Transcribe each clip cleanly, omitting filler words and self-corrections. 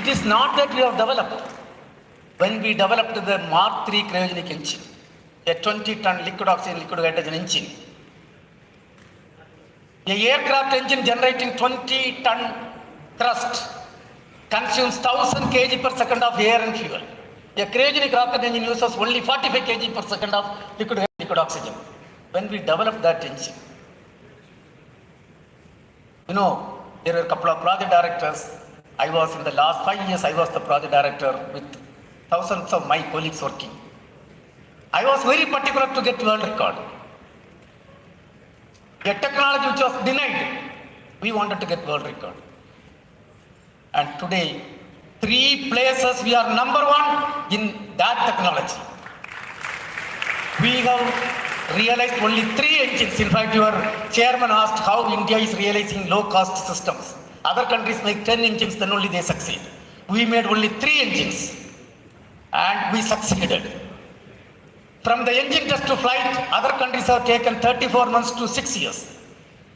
It is not that we have developed. When we developed the Mark III cryogenic engine, a 20-ton liquid oxygen, liquid hydrogen engine, a aircraft engine generating 20-ton thrust consumes 1000 kg per second of air and fuel. A cryogenic rocket engine uses only 45 kg per second of liquid oxygen. When we developed that engine, there were a couple of project directors. I was in the last 5 years, I was the project director with thousands of my colleagues working. I was very particular to get world record. A technology which was denied, we wanted to get world record. And today, 3 places we are number 1 in that technology. We have realized only 3 engines. In fact, your chairman asked how India is realizing low-cost systems. Other countries make 10 engines, then only they succeed. We made only 3 engines, and we succeeded. From the engine test to flight, other countries have taken 34 months to 6 years.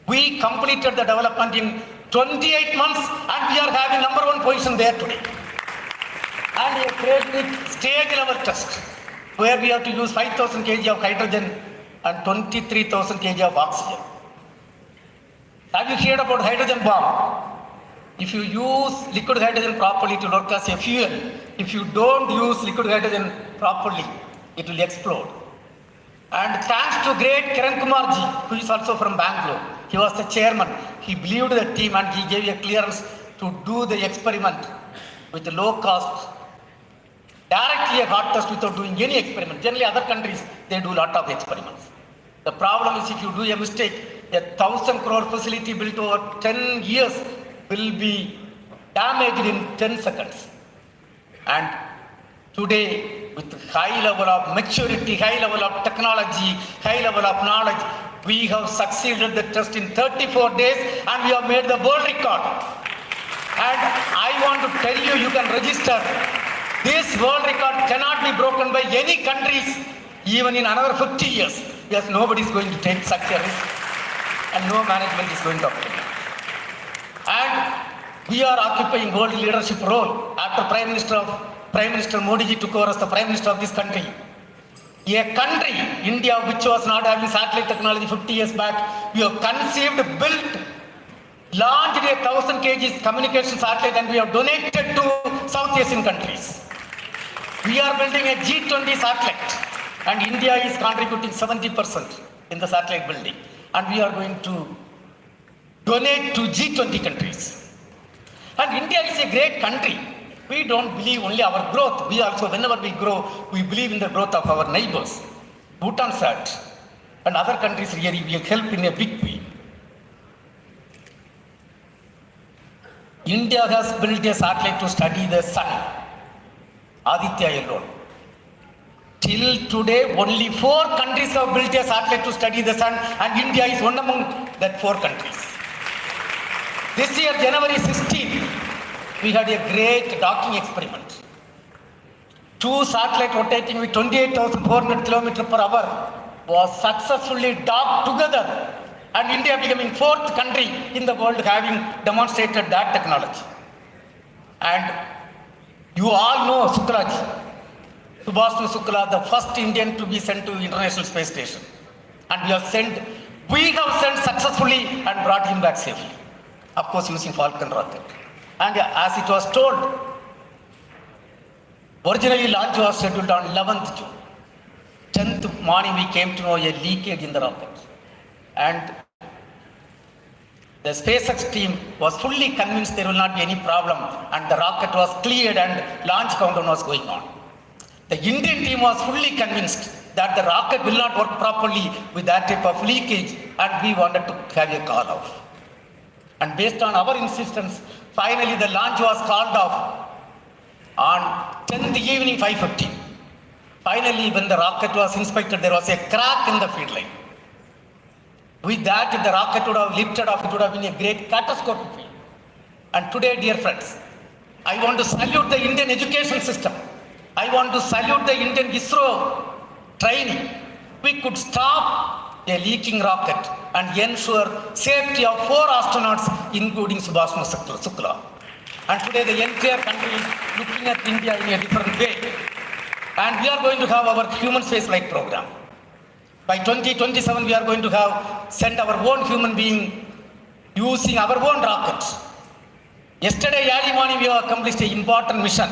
We completed the development in 28 months, and we are having number 1 position there today. And a great stage level test, where we have to use 5,000 kg of hydrogen and 23,000 kg of oxygen. Have you heard about hydrogen bomb? If you use liquid hydrogen properly, it will work as a fuel. If you don't use liquid hydrogen properly, it will explode. And thanks to great Kiran Kumarji, who is also from Bangalore, he was the chairman. He believed the team and he gave a clearance to do the experiment with low cost, directly a hot test without doing any experiment. Generally, other countries, they do a lot of experiments. The problem is if you do a mistake, a 1,000 crore facility built over 10 years will be damaged in 10 seconds. And today, with high level of maturity, high level of technology, high level of knowledge, we have succeeded the test in 34 days and we have made the world record. And I want to tell you, you can register. This world record cannot be broken by any countries even in another 50 years, because nobody is going to take such a risk and no management is going to occupy. And we are occupying world leadership role after Prime Minister Modi ji took over as the Prime Minister of this country. A country, India, which was not having satellite technology 50 years back, we have conceived, built, launched a 1,000 kg communication satellite and we have donated to South Asian countries. We are building a G20 satellite and India is contributing 70% in the satellite building. And we are going to donate to G20 countries. And India is a great country. We don't believe only our growth. We also, whenever we grow, we believe in the growth of our neighbors. Bhutan sat and other countries really will help in a big way. India has built a satellite to study the sun, Aditya alone. Till today, only 4 countries have built a satellite to study the sun, and India is one among that 4 countries. This year, January 16, we had a great docking experiment. 2 satellites rotating with 28,400 km per hour was successfully docked together, and India becoming 4th country in the world having demonstrated that technology. And you all know Sukraji, Subhash Shukla, the first Indian to be sent to the International Space Station. And we have sent successfully and brought him back safely. Of course, using Falcon rocket. And as it was told, originally launch was scheduled on 11th June. 10th morning we came to know a leakage in the rocket. And the SpaceX team was fully convinced there will not be any problem and the rocket was cleared and launch countdown was going on. The Indian team was fully convinced that the rocket will not work properly with that type of leakage and we wanted to have a call off. And based on our insistence, finally the launch was called off on 10th evening 5:15. Finally, when the rocket was inspected, there was a crack in the feed line. With that, if the rocket would have lifted off, it would have been a great catastrophic failure. And today, dear friends, I want to salute the Indian education system. I want to salute the Indian ISRO training. We could stop a leaking rocket and ensure safety of 4 astronauts, including Subhash Shukla. And today the entire country is looking at India in a different way. And we are going to have our human spaceflight program. By 2027, we are going to send our own human being using our own rockets. Yesterday early morning, we have accomplished an important mission,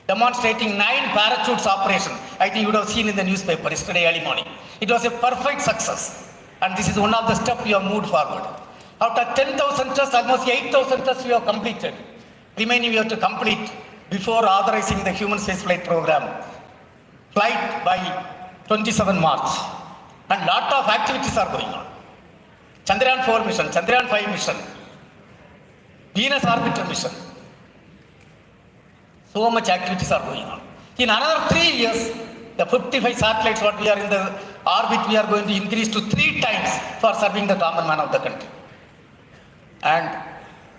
demonstrating 9 parachutes operation. I think you would have seen in the newspaper yesterday early morning. It was a perfect success. And this is one of the steps we have moved forward. Out of 10,000 tests, almost 8,000 tests we have completed. Remaining we have to complete before authorizing the human spaceflight program. Flight by 27 March. And lot of activities are going on. Chandrayaan 4 mission, Chandrayaan 5 mission, Venus orbiter mission. So much activities are going on. In another 3 years, the 55 satellites what we are in the orbit, we are going to increase to 3 times for serving the common man of the country. And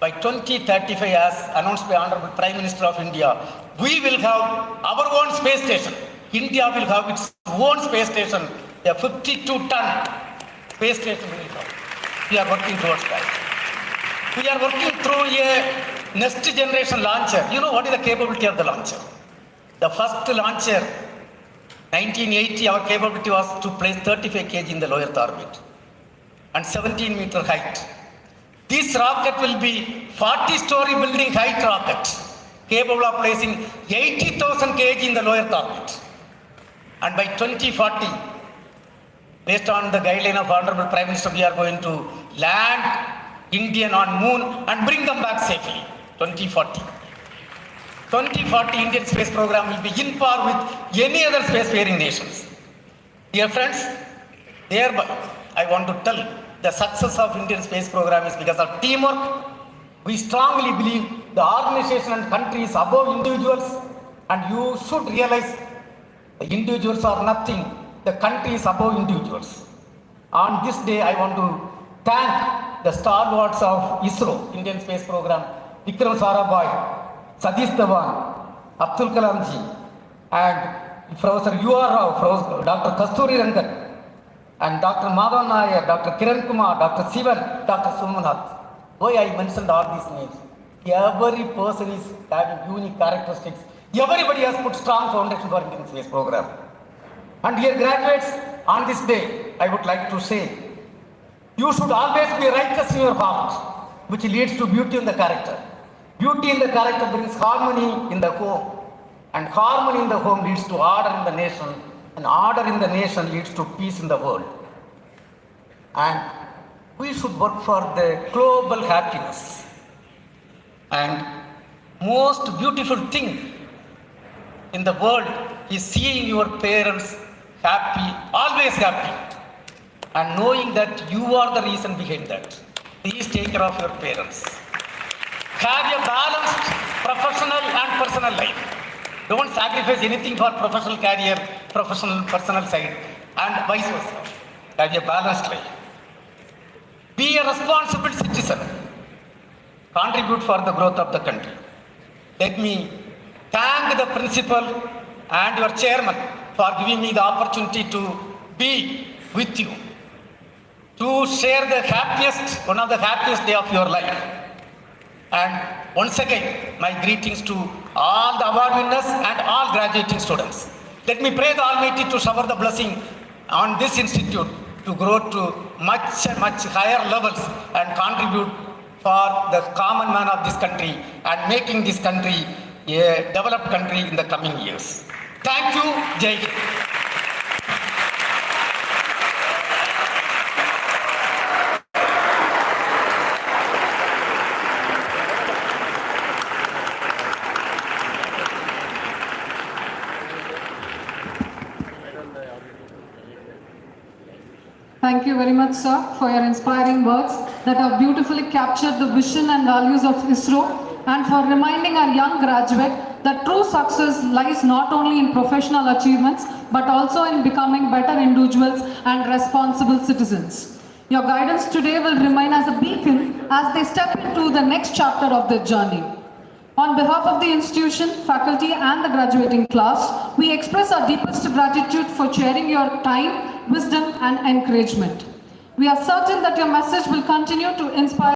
by 2035, as announced by Honorable Prime Minister of India, we will have our own space station. India will have its own space station, a 52-ton space station we will have. We are working towards that. We are working through a next generation launcher. You know what is the capability of the launcher? The first launcher, 1980, our capability was to place 35 kg in the low Earth orbit and 17-meter height. This rocket will be 40-story building height rocket, capable of placing 80,000 kg in the low Earth orbit. And by 2040, based on the guideline of Honorable Prime Minister, we are going to land Indian on moon and bring them back safely. 2040. 2040 Indian space program will be in par with any other spacefaring nations. Dear friends, thereby I want to tell the success of Indian space program is because of teamwork. We strongly believe the organization and country is above individuals, and you should realize the individuals are nothing. The country is above individuals. On this day, I want to thank the stalwarts of ISRO, Indian Space Program, Vikram Sarabhai, Satish Dhawan, Abdul Kalam ji, and Professor U.R. Rao, Dr. Kasturi Rangan, and Dr. Madhav Nair, Dr. Kiran Kumar, Dr. Sivan, Dr. Sumanath. Why I mentioned all these names? Every person is having unique characteristics. Everybody has put strong foundation for Indian Space Program. And dear graduates, on this day, I would like to say, you should always be righteous in your heart, which leads to beauty in the character. Beauty in the character brings harmony in the home, and harmony in the home leads to order in the nation, and order in the nation leads to peace in the world. And we should work for the global happiness. And most beautiful thing in the world is seeing your parents happy, always happy, and knowing that you are the reason behind that. Please take care of your parents. Have a balanced professional and personal life. Don't sacrifice anything for professional career, professional, personal side, and vice versa. Have a balanced life. Be a responsible citizen. Contribute for the growth of the country. Let me thank the principal and your chairman for giving me the opportunity to be with you, to share the happiest, one of the happiest day of your life. And once again, my greetings to all the award winners and all graduating students. Let me pray the Almighty to shower the blessing on this institute to grow to much higher levels and contribute for the common man of this country and making this country a developed country in the coming years. Thank you. Jai Hind. Thank you very much, sir, for your inspiring words that have beautifully captured the vision and values of ISRO, and for reminding our young graduate that true success lies not only in professional achievements, but also in becoming better individuals and responsible citizens. Your guidance today will remain as a beacon as they step into the next chapter of their journey. On behalf of the institution, faculty and the graduating class, we express our deepest gratitude for sharing your time, wisdom and encouragement. We are certain that your message will continue to inspire